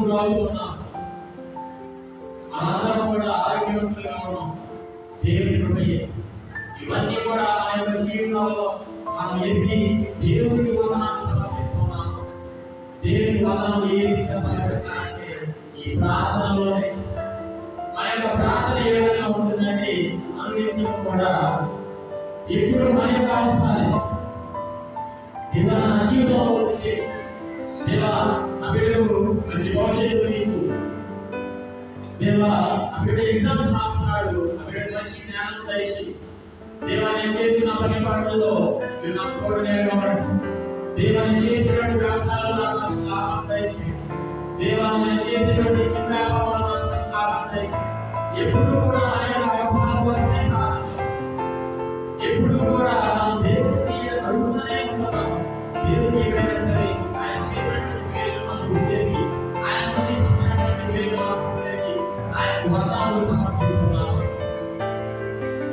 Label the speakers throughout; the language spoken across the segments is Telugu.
Speaker 1: వృద్ధురాలు ఉన్నాం. మనందరం కూడా ఆరోగ్యవంతులుగా ఉన్నాం. దేవుని కృపయే. ఇవన్నీ కూడా మన యొక్క జీవితంలో మనం ఎత్తి దేవునికి వందనాలు సమర్పిస్తున్నాము. దేవుని వందనం ఏ విధంగా సమర్పిస్తానంటే ఈ ప్రార్థనలోనే. మన యొక్క ప్రార్థన ఏ విధంగా ఉంటుందంటే అనునిత్యం కూడా ఎప్పుడు మన యొక్క అవసరాలు దేవా నా జీవితంలో వచ్చి దేవా నా బిడ్డకు మంచి భవిష్యత్తు నీకు, దేవా ఆ బిడ్డ ఎగ్జామ్స్ రాస్తున్నాడు, ఆ బిడ్డకు మంచి జ్ఞానం దయచి, దేవా నేను చేస్తున్న పని పాటల్లో మీరు నాకు తోడు నేర్పబడు, దేవా నేను చేసినటువంటి వ్యవసాయంలో నాకు మంచి లాభం దయచి, దేవా నేను చేసినటువంటి చిన్న వ్యాపారంలో నాకు మంచి లాభం దయచి. ఎప్పుడు కూడా ఆయన అవసరాల కోసమే ప్రార్థన చేస్తాం. ఎప్పుడు కూడా మనం దేవుడిని అడుగుతూనే ఉంటున్నాం. దేవుడికి ఏమైనా సరే ఆయన చేసినటువంటి మేలు మనకు ఉద్యోగి, ఆయన పొందినటువంటి మేలు మనకు ఉద్యోగి, ఆయనకు వందనాలు సమర్పిస్తున్నాము.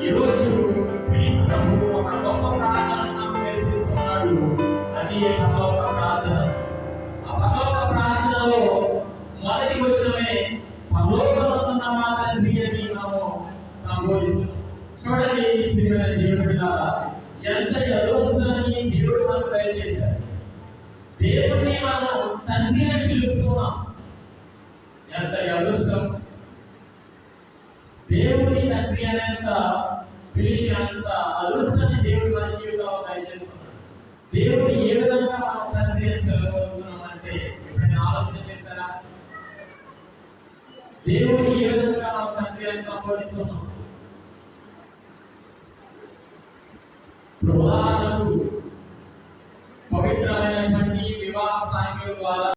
Speaker 1: ఈరోజు క్రీస్తు ప్రభువు ఒక గొప్ప ప్రార్థన నాకు నేర్పిస్తున్నాడు. అది పరలోక ప్రార్థన. ఆ పరలోక ప్రార్థనలో మొదటి వచనమే పరలోకమందున్న మా తండ్రి అని మనము సంబోధిస్తున్నాం. చూడండి ప్రియమైన దేవుని బిడ్డలారా, ఎంత అదృష్టాన్ని దేవుడు మనకు దయచేశాడు. దేవుడిని మనం తండ్రి అని పిలుస్తున్నాం. ఎంత అదృష్టం! దేవుడిని తండ్రి అనేంత పిలిచినంత అదృష్టాన్ని దేవుడు మన జీవితంలో దయచేస్తున్నాడు. దేవుడిని ఏ విధంగా మనం తండ్రి అని పిలవగలుగుతున్నాం అంటే ఎప్పుడైనా ఆలోచన చేస్తారా? దేవుడిని ఏ విధంగా మనం తండ్రి అని సంబోధిస్తున్నాం? ఉదాహరణకు పవిత్రమైనటువంటి వివాహ సాంఘిక ద్వారా